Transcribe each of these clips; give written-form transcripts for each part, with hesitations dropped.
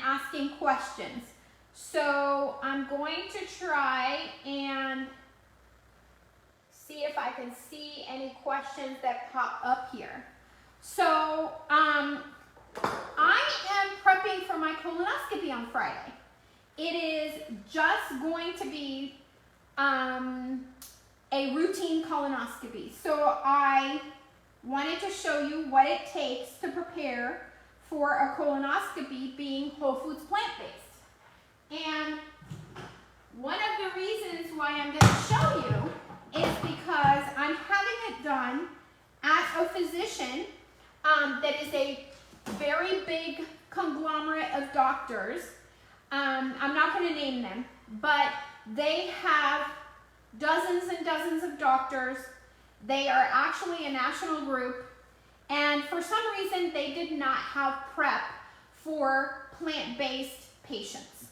asking questions. So I'm going to try and see if I can see any questions that pop up here. So I am prepping for my colonoscopy on Friday. It is just going to be a routine colonoscopy. So I wanted to show you what it takes to prepare for a colonoscopy being whole foods plant-based. And one of the reasons why I'm going to show you is because I'm having it done at a physician that is a very big conglomerate of doctors. I'm not going to name them, but they have dozens and dozens of doctors. They are actually a national group, and for some reason they did not have prep for plant-based patients.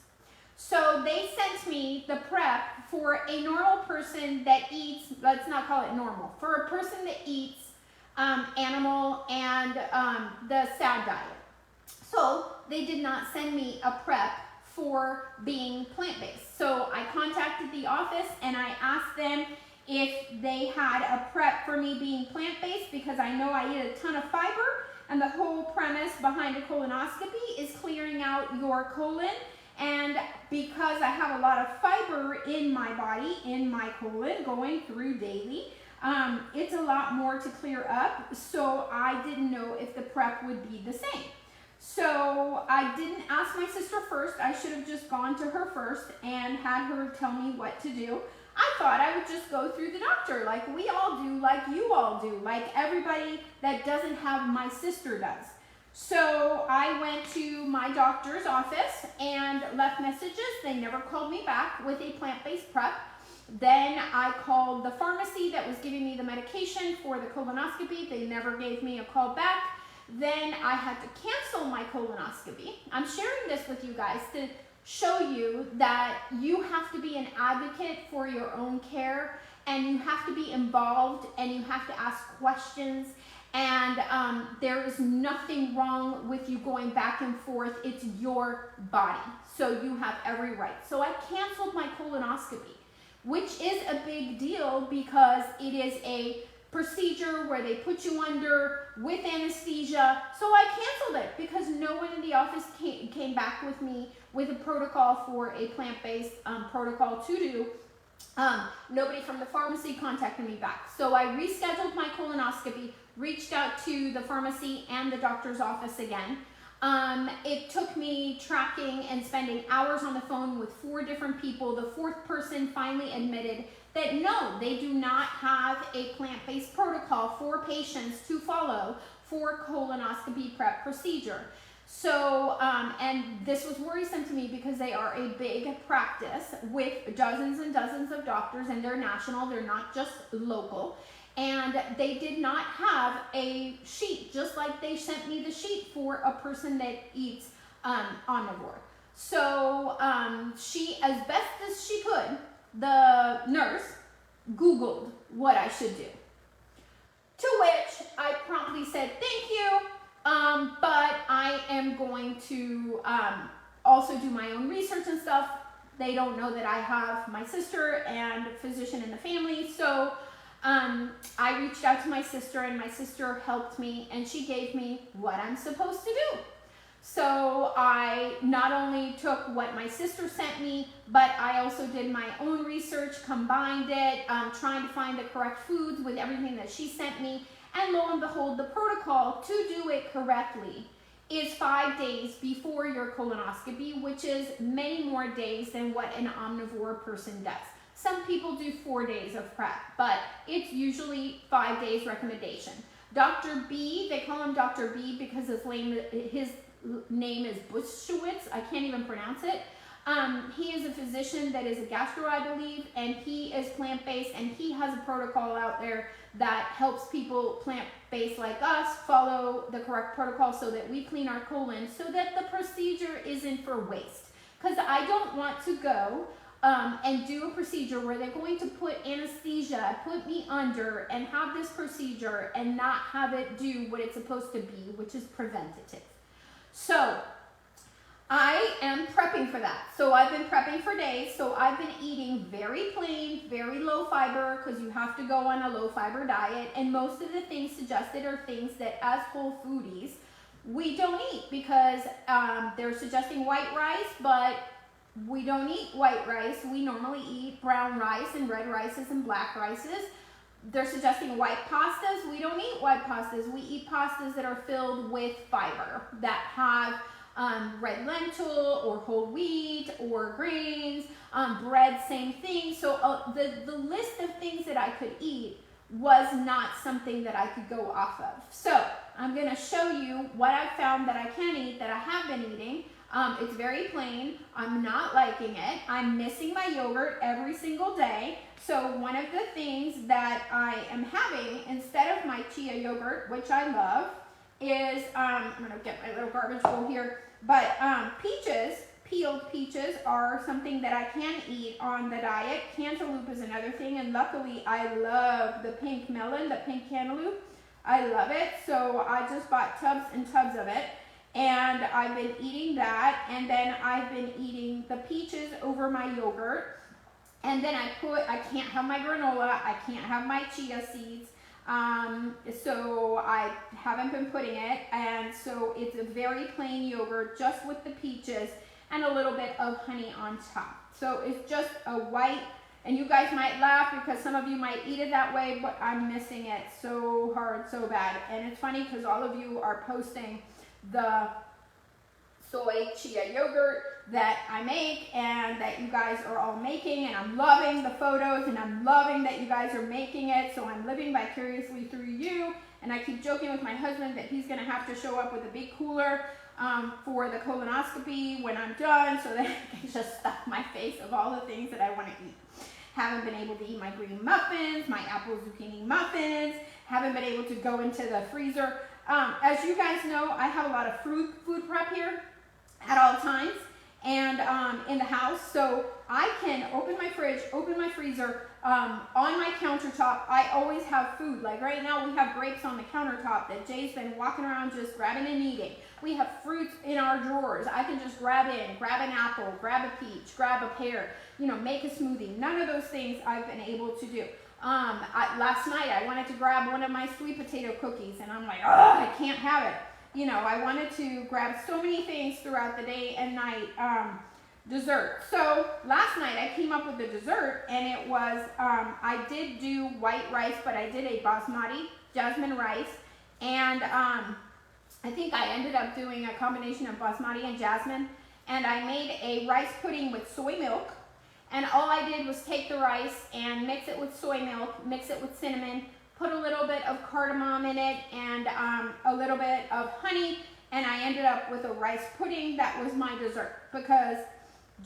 So they sent me the prep for a normal person that eats, let's not call it normal, for a person that eats animal and the SAD diet. So they did not send me a prep for being plant-based. So I contacted the office and I asked them if they had a prep for me being plant-based, because I know I eat a ton of fiber, and the whole premise behind a colonoscopy is clearing out your colon. And because I have a lot of fiber in my body, in my colon, going through daily, it's a lot more to clear up. So I didn't know if the prep would be the same. So I didn't ask my sister first. I should have just gone to her first and had her tell me what to do. I thought I would just go through the doctor like we all do, like you all do, like everybody that doesn't have my sister does. So I went to my doctor's office and left messages. They never called me back with a plant-based prep. Then I called the pharmacy that was giving me the medication for the colonoscopy. They never gave me a call back. Then I had to cancel my colonoscopy. I'm sharing this with you guys to show you that you have to be an advocate for your own care, and you have to be involved, and you have to ask questions. And there is nothing wrong with you going back and forth. It's your body, so you have every right. So I canceled my colonoscopy, which is a big deal because it is a procedure where they put you under with anesthesia. So I canceled it because no one in the office came back with me with a protocol for a plant-based protocol to do. Nobody from the pharmacy contacted me back. So I rescheduled my colonoscopy, reached out to the pharmacy and the doctor's office again. It took me tracking and spending hours on the phone with 4 different people. The 4th person finally admitted that no, they do not have a plant-based protocol for patients to follow for colonoscopy prep procedure. So, and this was worrisome to me because they are a big practice with dozens and dozens of doctors, and they're national, they're not just local. And they did not have a sheet, just like they sent me the sheet for a person that eats omnivore. So she, as best as she could, the nurse, Googled what I should do. To which I promptly said, thank you, but I am going to also do my own research and stuff. They don't know that I have my sister and a physician in the family, so I reached out to my sister, and my sister helped me, and she gave me what I'm supposed to do. So I not only took what my sister sent me, but I also did my own research, combined it, trying to find the correct foods with everything that she sent me, and lo and behold, the protocol to do it correctly is 5 days before your colonoscopy, which is many more days than what an omnivore person does. Some people do 4 days of prep, but it's usually 5 days recommendation. Dr. B, they call him Dr. B because his name is Bulsiewicz. I can't even pronounce it. He is a physician that is a gastro, I believe, and he is plant-based, and he has a protocol out there that helps people plant-based like us follow the correct protocol so that we clean our colon, so that the procedure isn't for waste. Because I don't want to go and do a procedure where they're going to put anesthesia, put me under, and have this procedure and not have it do what it's supposed to be, which is preventative. So I am prepping for that. So I've been prepping for days. So I've been eating very plain, very low fiber, because you have to go on a low fiber diet. And most of the things suggested are things that as whole foodies, we don't eat, because they're suggesting white rice, but we don't eat white rice. We normally eat brown rice and red rices and black rices. They're suggesting white pastas. We don't eat white pastas. We eat pastas that are filled with fiber, that have red lentil or whole wheat or grains, bread, same thing. So the list of things that I could eat was not something that I could go off of. So I'm going to show you what I've found that I can eat, that I have been eating. It's very plain. I'm not liking it. I'm missing my yogurt every single day. So one of the things that I am having instead of my chia yogurt, which I love, is, I'm going to get my little garbage bowl here, but peaches, peeled peaches are something that I can eat on the diet. Cantaloupe is another thing, and luckily I love the pink melon, the pink cantaloupe. I love it, so I just bought tubs and tubs of it, and I've been eating that, and then I've been eating the peaches over my yogurt, and then I can't have my granola, I can't have my chia seeds, so I haven't been putting it, and so it's a very plain yogurt just with the peaches and a little bit of honey on top. So it's just a white, and you guys might laugh because some of you might eat it that way, but I'm missing it so hard, so bad. And it's funny because all of you are posting the soy chia yogurt that I make and that you guys are all making, and I'm loving the photos and I'm loving that you guys are making it, so I'm living vicariously through you. And I keep joking with my husband that he's gonna have to show up with a big cooler for the colonoscopy when I'm done, so that I can just stuff my face of all the things that I want to eat. Haven't been able to eat my green muffins, my apple zucchini muffins, haven't been able to go into the freezer. As you guys know, I have a lot of food prep here at all times, and in the house, so I can open my fridge, open my freezer, on my countertop. I always have food. Like right now we have grapes on the countertop that Jay's been walking around just grabbing and eating. We have fruits in our drawers. I can just grab an apple, grab a peach, grab a pear, you know, make a smoothie. None of those things I've been able to do. Last night I wanted to grab one of my sweet potato cookies, and I'm like, oh, I can't have it. You know, I wanted to grab so many things throughout the day and night, dessert. So last night I came up with the dessert, and it was, I did do white rice, but I did a basmati jasmine rice, and I think I ended up doing a combination of basmati and jasmine, and I made a rice pudding with soy milk, and all I did was take the rice and mix it with soy milk, mix it with cinnamon, put a little bit of cardamom in it, and a little bit of honey, and I ended up with a rice pudding that was my dessert, because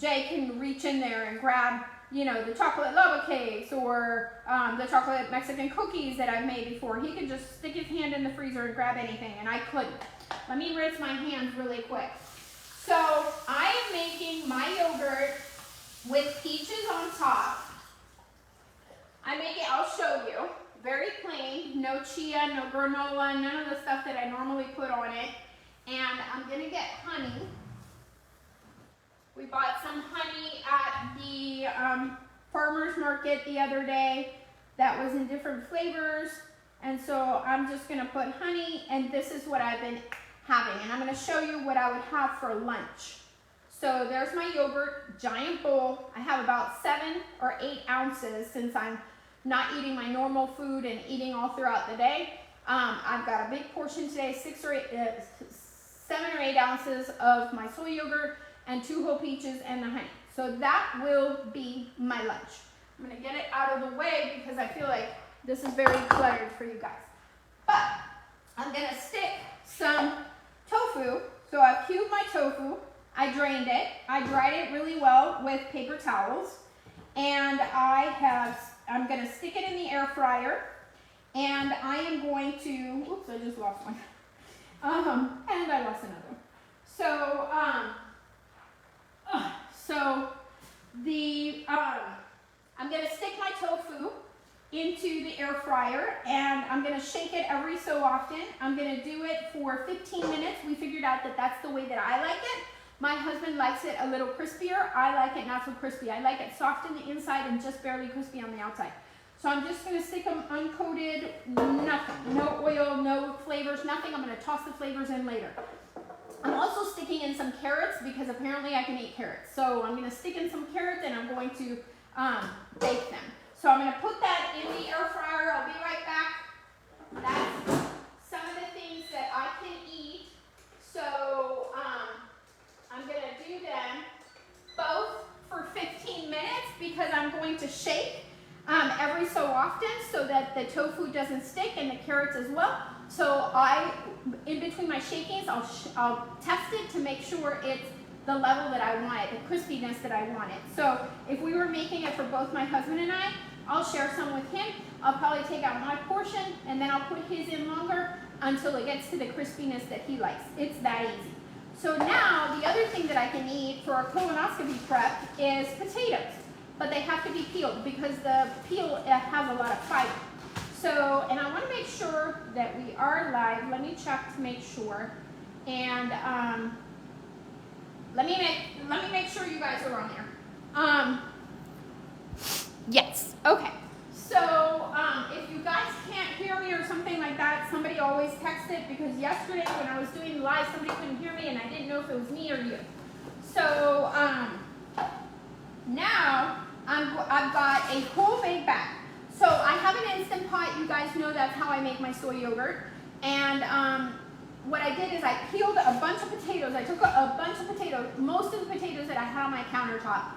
Jay can reach in there and grab, you know, the chocolate lava cakes or the chocolate Mexican cookies that I've made before. He can just stick his hand in the freezer and grab anything, and I couldn't. Let me rinse my hands really quick. So I am making my yogurt with peaches on top. I'll show you, very plain, no chia, no granola, none of the stuff that I normally put on it. And I'm gonna get honey. We bought some honey at the farmer's market the other day that was in different flavors, and so I'm just going to put honey, and this is what I've been having, and I'm going to show you what I would have for lunch. So there's my yogurt, giant bowl. I have about 7 or 8 ounces since I'm not eating my normal food and eating all throughout the day. I've got a big portion today, 7 or 8 ounces of my soy yogurt and 2 whole peaches and the honey. So that will be my lunch. I'm gonna get it out of the way because I feel like this is very cluttered for you guys. But I'm gonna stick some tofu. So I've cubed my tofu, I drained it, I dried it really well with paper towels, and I'm gonna stick it in the air fryer, and I am going to, oops, I just lost one. And I lost another. So, I'm gonna stick my tofu into the air fryer, and I'm gonna shake it every so often. I'm gonna do it for 15 minutes. We figured out that that's the way that I like it. My husband likes it a little crispier. I like it not so crispy. I like it soft in the inside and just barely crispy on the outside. So I'm just going to stick them uncoated, nothing, no oil, no flavors, nothing. I'm going to toss the flavors in later. I'm also sticking in some carrots because apparently I can eat carrots. So I'm going to stick in some carrots and I'm going to bake them. So I'm going to put that in the air fryer. I'll be right back. That's some of the things that I can eat. So I'm going to do them both for 15 minutes because I'm going to shake every so often so that the tofu doesn't stick and the carrots as well. So in between my shakings, I'll test it to make sure it's the level that I want it, the crispiness that I want it. So if we were making it for both my husband and I'll share some with him. I'll probably take out my portion and then I'll put his in longer until it gets to the crispiness that he likes. It's that easy. So now the other thing that I can eat for a colonoscopy prep is potatoes. But they have to be peeled because the peel has a lot of fiber. So, and I want to make sure that we are live. Let me check to make sure. And let me make sure you guys are on there. Yes. Okay. So if you guys can't hear me or something like that, somebody always text it because yesterday when I was doing live, somebody couldn't hear me and I didn't know if it was me or you. So now I've got a whole-made bag. So I have an Instant Pot. You guys know that's how I make my soy yogurt. And what I did is I peeled a bunch of potatoes. I took a bunch of potatoes, most of the potatoes that I had on my countertop,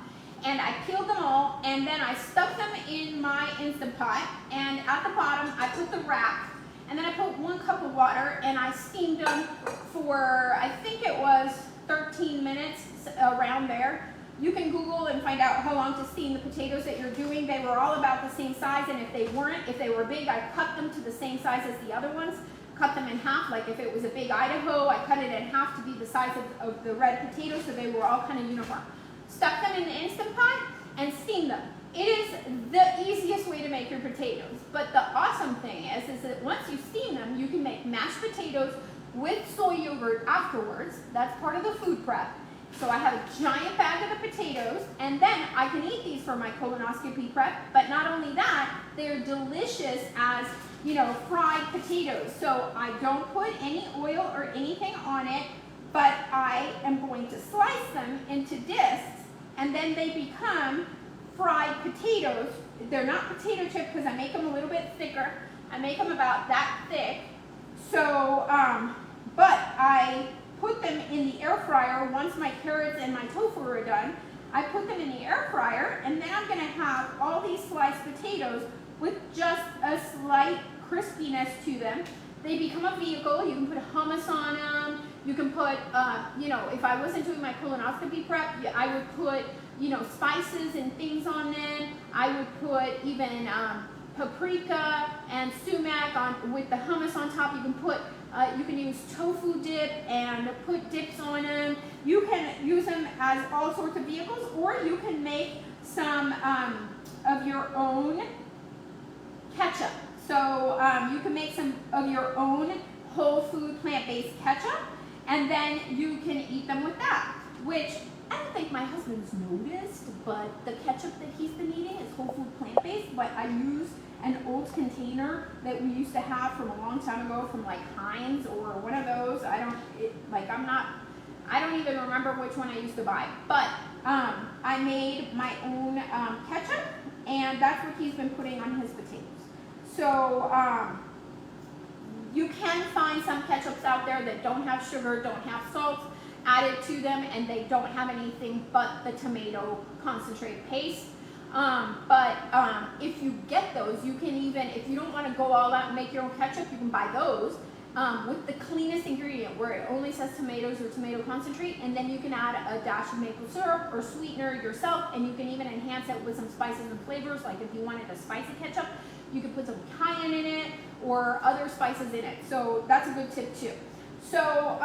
and I peeled them all, and then I stuffed them in my Instant Pot, and at the bottom I put the wrap, and then I put 1 cup of water, and I steamed them for, I think it was 13 minutes, around there. You can Google and find out how long to steam the potatoes that you're doing. They were all about the same size, and if they were big, I cut them to the same size as the other ones. Cut them in half, like if it was a big Idaho, I cut it in half to be the size of the red potatoes so they were all kind of uniform. Stuck them in the Instant Pot and steam them. It is the easiest way to make your potatoes. But the awesome thing is that once you steam them, you can make mashed potatoes with soy yogurt afterwards. That's part of the food prep. So I have a giant bag of the potatoes, and then I can eat these for my colonoscopy prep. But not only that, they're delicious as, you know, fried potatoes. So I don't put any oil or anything on it, but I am going to slice them into discs, and then they become fried potatoes. They're not potato chips because I make them a little bit thicker. I make them about that thick. So, but I put them in the air fryer once my carrots and my tofu are done. I put them in the air fryer, and then I'm going to have all these sliced potatoes with just a slight crispiness to them. They become a vehicle. You can put hummus on them. You can put, you know, if I wasn't doing my colonoscopy prep, I would put, you know, spices and things on them. I would put even paprika and sumac on with the hummus on top. You can put, you can use tofu dip and put dips on them. You can use them as all sorts of vehicles, or you can make some of your own ketchup. So you can make some of your own whole food plant-based ketchup, and then you can eat them with that, which I don't think my husband's noticed, but the ketchup that he's been eating is whole food plant-based, but I use an old container that we used to have from a long time ago from like Heinz or one of those. I don't even remember which one I used to buy, but I made my own ketchup, and that's what he's been putting on his potatoes. So you can find some ketchups out there that don't have sugar, don't have salt added to them, and they don't have anything but the tomato concentrate paste. But if you get those, you can even, if you don't want to go all out and make your own ketchup, you can buy those with the cleanest ingredient where it only says tomatoes or tomato concentrate, and then you can add a dash of maple syrup or sweetener yourself, and you can even enhance it with some spices and flavors. Like if you wanted a spicy ketchup, you could put some cayenne in it or other spices in it. So that's a good tip too. So,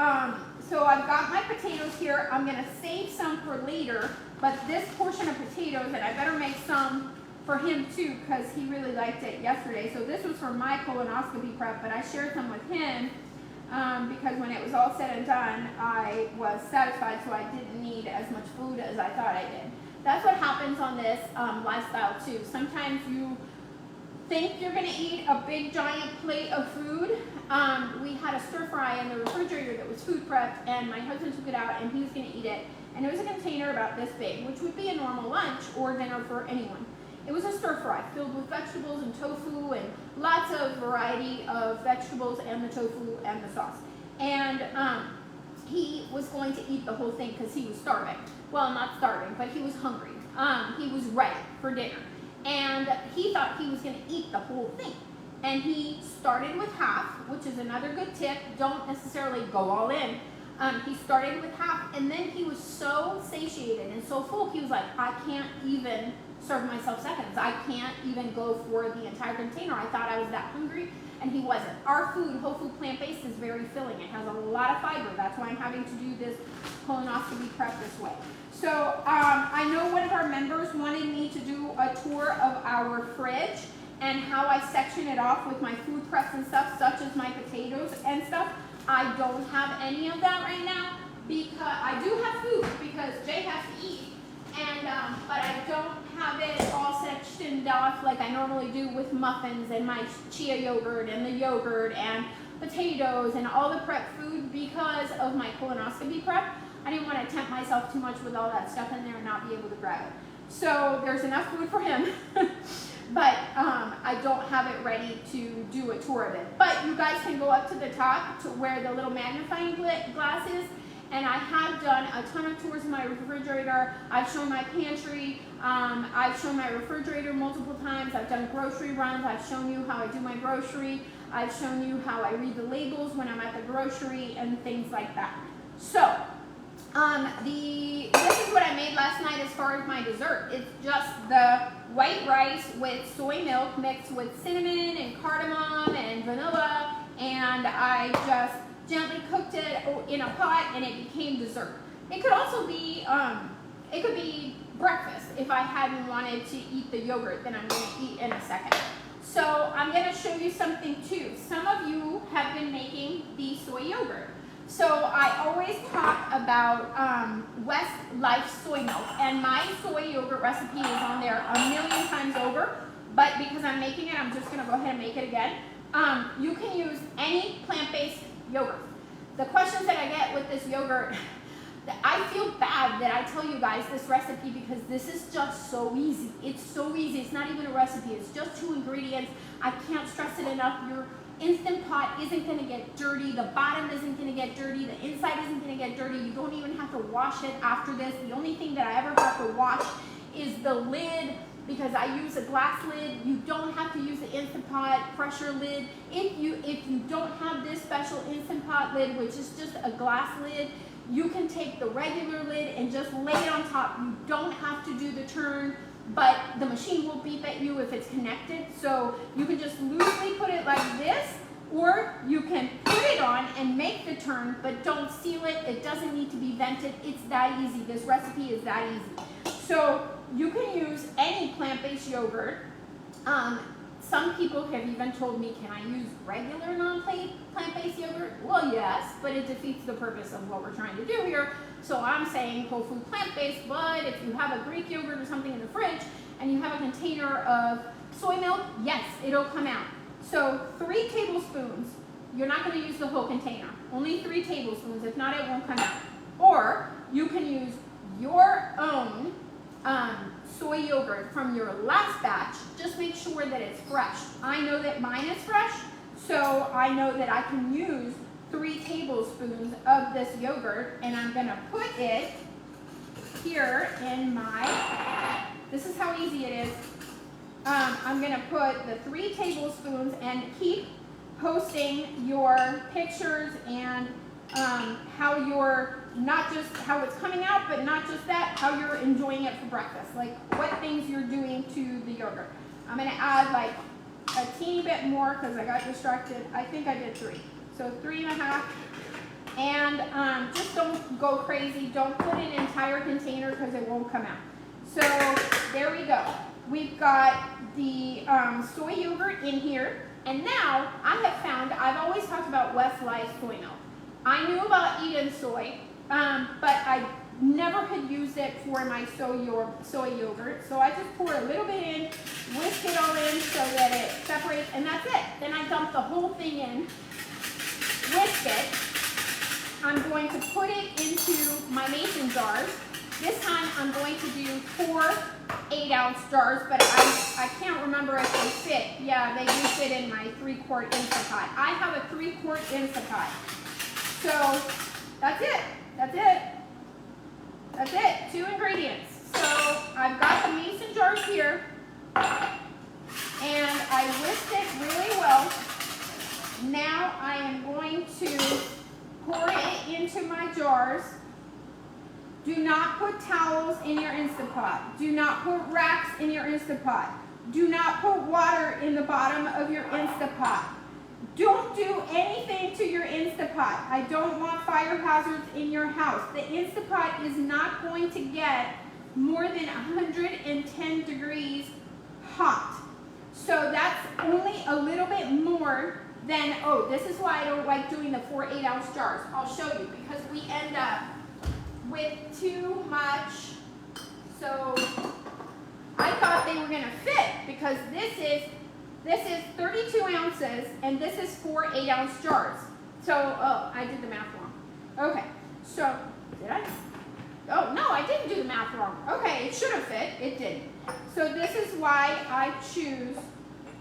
so I've got my potatoes here. I'm going to save some for later, but this portion of potatoes, and I better make some for him too because he really liked it yesterday. So this was for my colonoscopy prep, but I shared some with him because when it was all said and done, I was satisfied, so I didn't need as much food as I thought I did. That's what happens on this lifestyle too. Sometimes you think you're going to eat a big giant plate of food. We had a stir fry in the refrigerator that was food prepped, and my husband took it out and he was going to eat it. And it was a container about this big, which would be a normal lunch or dinner for anyone. It was a stir fry filled with vegetables and tofu and lots of variety of vegetables and the tofu and the sauce. And he was going to eat the whole thing because he was starving. Well, not starving, but he was hungry. He was ready for dinner. And he thought he was going to eat the whole thing. And he started with half, which is another good tip. Don't necessarily go all in. He started with half, and then he was so satiated and so full, he was like, I can't even serve myself seconds. I can't even go for the entire container. I thought I was that hungry, and he wasn't. Our food, whole food plant-based, is very filling. It has a lot of fiber. That's why I'm having to do this colonoscopy prep this way. So I know one of our members wanted me to do a tour of our fridge and how I section it off with my food preps and stuff, such as my potatoes and stuff. I don't have any of that right now because I do have food because Jay has to eat, and but I don't have it all sectioned off like I normally do with muffins and my chia yogurt and the yogurt and potatoes and all the prep food because of my colonoscopy prep. I didn't want to tempt myself too much with all that stuff in there and not be able to grab it. So there's enough food for him. But I don't have it ready to do a tour of it. But you guys can go up to the top to where the little magnifying glass is, and I have done a ton of tours in my refrigerator. I've shown my pantry. I've shown my refrigerator multiple times. I've done grocery runs. I've shown you how I do my grocery. I've shown you how I read the labels when I'm at the grocery and things like that. So this is what I made last night as far as my dessert. It's just the white rice with soy milk mixed with cinnamon and cardamom and vanilla, and I just gently cooked it in a pot and it became dessert. It could also be, it could be breakfast if I hadn't wanted to eat the yogurt that I'm going to eat in a second. So I'm going to show you something too. Some of you have been making the soy yogurt. So I always talk about West Life soy milk, and my soy yogurt recipe is on there a million times over, but because I'm making it, I'm just going to go ahead and make it again. You can use any plant-based yogurt. The questions that I get with this yogurt, I feel bad that I tell you guys this recipe because this is just so easy. It's so easy. It's not even a recipe. It's just 2 ingredients. I can't stress it enough. Your Instant Pot isn't going to get dirty. The bottom isn't going to get dirty. The inside isn't going to get dirty. You don't even have to wash it after this. The only thing that I ever have to wash is the lid because I use a glass lid. You don't have to use the Instant Pot pressure lid. If you don't have this special Instant Pot lid, which is just a glass lid, you can take the regular lid and just lay it on top. You don't have to do the turn, but the machine will beep at you if it's connected. So you can just loosely put it like this, or you can put it on and make the turn, but don't seal it. It doesn't need to be vented. It's that easy. This recipe is that easy. So you can use any plant-based yogurt. Some people have even told me, can I use regular non-plant-based yogurt? Well, yes, but it defeats the purpose of what we're trying to do here. So I'm saying whole food plant-based, but if you have a Greek yogurt or something in the fridge and you have a container of soy milk, yes, it'll come out. So 3 tablespoons, you're not going to use the whole container. Only 3 tablespoons, if not it won't come out. Or you can use your own soy yogurt from your last batch. Just make sure that it's fresh. I know that mine is fresh, so I know that I can use 3 tablespoons of this yogurt, and I'm going to put it here in my, this is how easy it is. I'm going to put the 3 tablespoons and keep posting your pictures and how you're, not just how it's coming out, but not just that, how you're enjoying it for breakfast, like what things you're doing to the yogurt. I'm going to add like a teeny bit more because I got distracted. I think I did 3. So 3.5. And just don't go crazy. Don't put an entire container because it won't come out. So there we go. We've got the soy yogurt in here. And now I have found, I've always talked about Westlife soy milk. I knew about Eden soy, but I never had used it for my soy yogurt. So I just pour a little bit in, whisk it all in so that it separates, and that's it. Then I dump the whole thing in, whisk it. I'm going to put it into my mason jars. This time I'm going to do 4 8-ounce jars, but I can't remember if they fit. Yeah, they do fit in my 3-quart Instapot. I have a 3-quart Instapot. So that's it. That's it. That's it. 2 ingredients. So I've got the mason jars here, and I whisked it really well. Now I am going to pour it into my jars. Do not put towels in your Instapot. Do not put racks in your Instapot. Do not put water in the bottom of your Instapot. Don't do anything to your Instapot. I don't want fire hazards in your house. The Instapot is not going to get more than 110 degrees hot. So that's only a little bit more than, oh, this is why I don't like doing the 4 8-ounce jars. I'll show you, because we end up with too much. So I thought they were going to fit, because this is 32 ounces and this is 4 8-ounce jars. So, oh, I did the math wrong. Okay, so, did I? Oh, no, I didn't do the math wrong. Okay, it should have fit. It didn't. So this is why I choose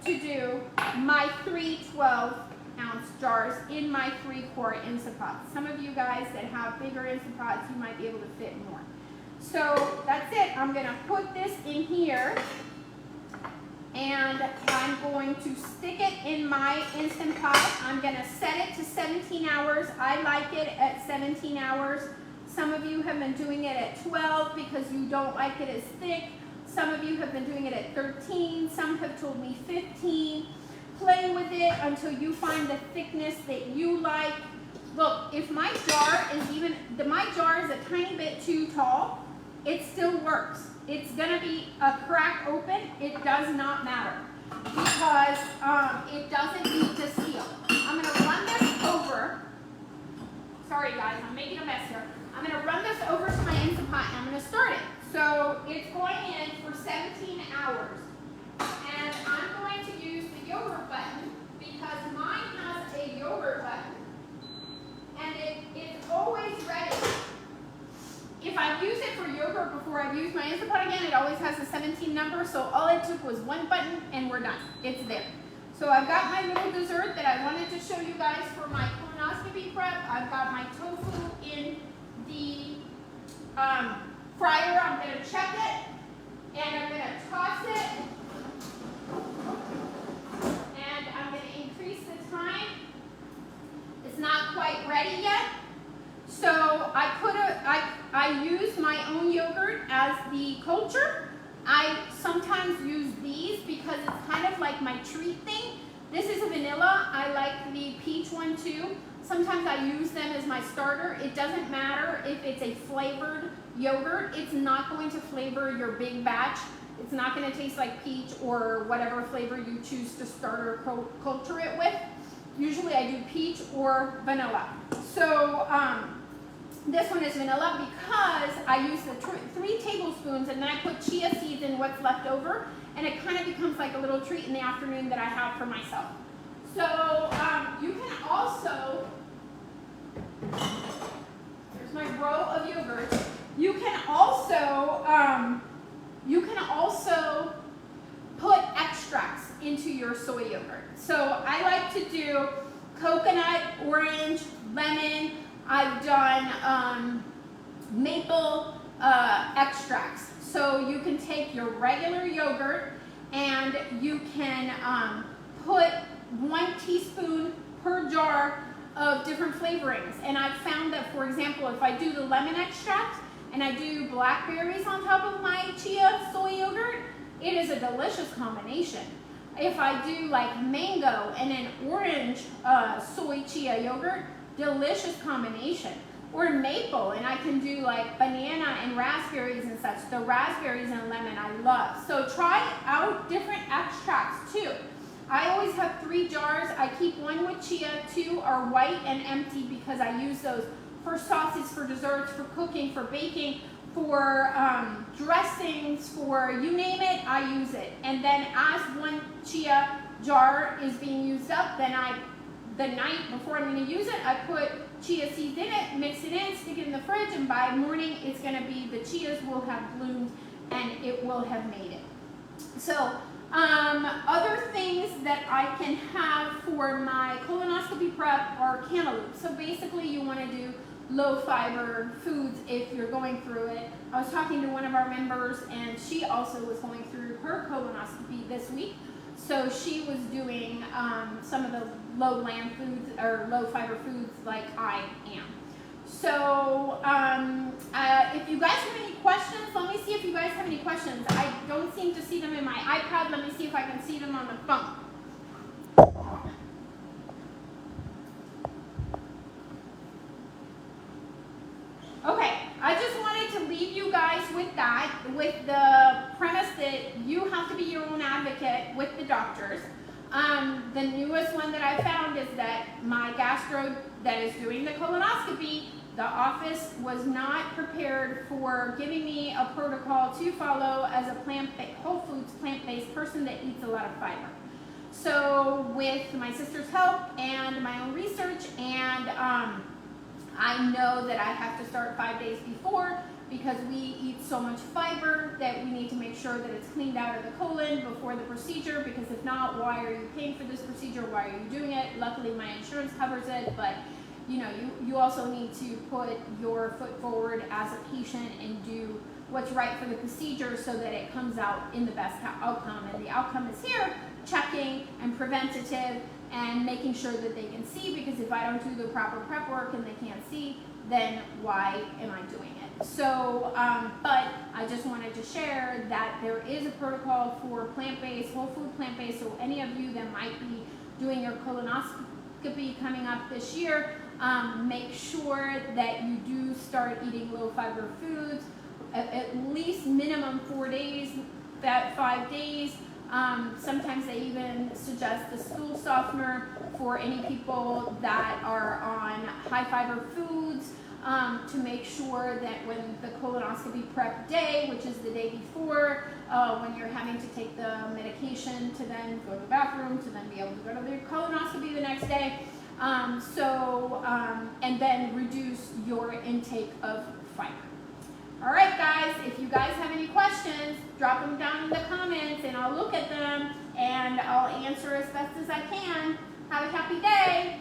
to do my 3 12-ounce jars in my 3-quart Instapot. Some of you guys that have bigger Instapots, you might be able to fit more. So that's it. I'm going to put this in here, and I'm going to stick it in my Instant Pot. I'm going to set it to 17 hours. I like it at 17 hours. Some of you have been doing it at 12 because you don't like it as thick. Some of you have been doing it at 13. Some have told me 15. Play with it until you find the thickness that you like. Look, if my jar is my jar is a tiny bit too tall, it still works. It's gonna be a crack open. It does not matter, because it doesn't need to seal. I'm gonna run this over. Sorry guys, I'm making a mess here. I'm gonna run this over to my Instant Pot and I'm gonna start it. So it's going in for 17 hours. And I'm going to use the yogurt button, because mine has a yogurt button. And it's always ready. If I've used it for yogurt before I've used my Instant Pot again, it always has the 17 number. So all it took was one button and we're done. It's there. So I've got my little dessert that I wanted to show you guys for my colonoscopy prep. I've got my tofu in the fryer. I'm going to check it, and I'm going to toss it, and I'm going to increase the time. It's not quite ready yet, so I use my own yogurt as the culture. I sometimes use these because it's kind of like my treat thing. This is a vanilla. I like the peach one too. Sometimes I use them as my starter. It doesn't matter if it's a flavored yogurt. It's not going to flavor your big batch. It's not going to taste like peach or whatever flavor you choose to start or culture it with. Usually I do peach or vanilla. So this one is vanilla because I use the 3 tablespoons, and then I put chia seeds in what's left over, and it kind of becomes like a little treat in the afternoon that I have for myself. So you can also, there's my row of yogurt. You can also put extracts into your soy yogurt. So I like to do coconut, orange, lemon. I've done maple extracts. So you can take your regular yogurt and you can put 1 teaspoon per jar of different flavorings. And I've found that, for example, if I do the lemon extract and I do blackberries on top of my chia soy yogurt, it is a delicious combination. If I do like mango and an orange soy chia yogurt, delicious combination. Or maple, and I can do like banana and raspberries and such. The raspberries and lemon I love. So try out different extracts too. I always have 3 jars. I keep 1 with chia, 2 are white and empty because I use those for sauces, for desserts, for cooking, for baking, for dressings, for you name it, I use it. And then as 1 chia jar is being used up, then the night before I'm going to use it, I put chia seeds in it, mix it in, stick it in the fridge, and by morning it's going to be, the chias will have bloomed and it will have made it. So other things that I can have for my colonoscopy prep are cantaloupe. So basically you want to do low fiber foods if you're going through it. I was talking to one of our members and she also was going through her colonoscopy this week. So she was doing some of the low-land foods or low-fiber foods like I am. So if you guys have any questions, let me see if you guys have any questions. I don't seem to see them in my iPad. Let me see if I can see them on the phone. Okay, I just wanted to leave you guys with that, with the premise that you have to be your own advocate with the doctors. The newest one that I found is that my gastro that is doing the colonoscopy, the office was not prepared for giving me a protocol to follow as a whole foods, plant-based person that eats a lot of fiber. So with my sister's help and my own research, and I know that I have to start 5 days before because we eat so much fiber that we need to make sure that it's cleaned out of the colon before the procedure, because if not, why are you paying for this procedure? Why are you doing it? Luckily my insurance covers it, but you know, you also need to put your foot forward as a patient and do what's right for the procedure so that it comes out in the best outcome. And the outcome is here, checking and preventative and making sure that they can see, because if I don't do the proper prep work and they can't see, then why am I doing it? So, but I just wanted to share that there is a protocol for plant-based, whole food plant-based, so any of you that might be doing your colonoscopy coming up this year, make sure that you do start eating low fiber foods, at least minimum 4 days, about 5 days. Sometimes they even suggest a stool softener for any people that are on high fiber foods, to make sure that when the colonoscopy prep day, which is the day before, when you're having to take the medication to then go to the bathroom, to then be able to go to the colonoscopy the next day, and then reduce your intake of fiber. All right, guys, if you guys have any questions, drop them down in the comments and I'll look at them and I'll answer as best as I can. Have a happy day.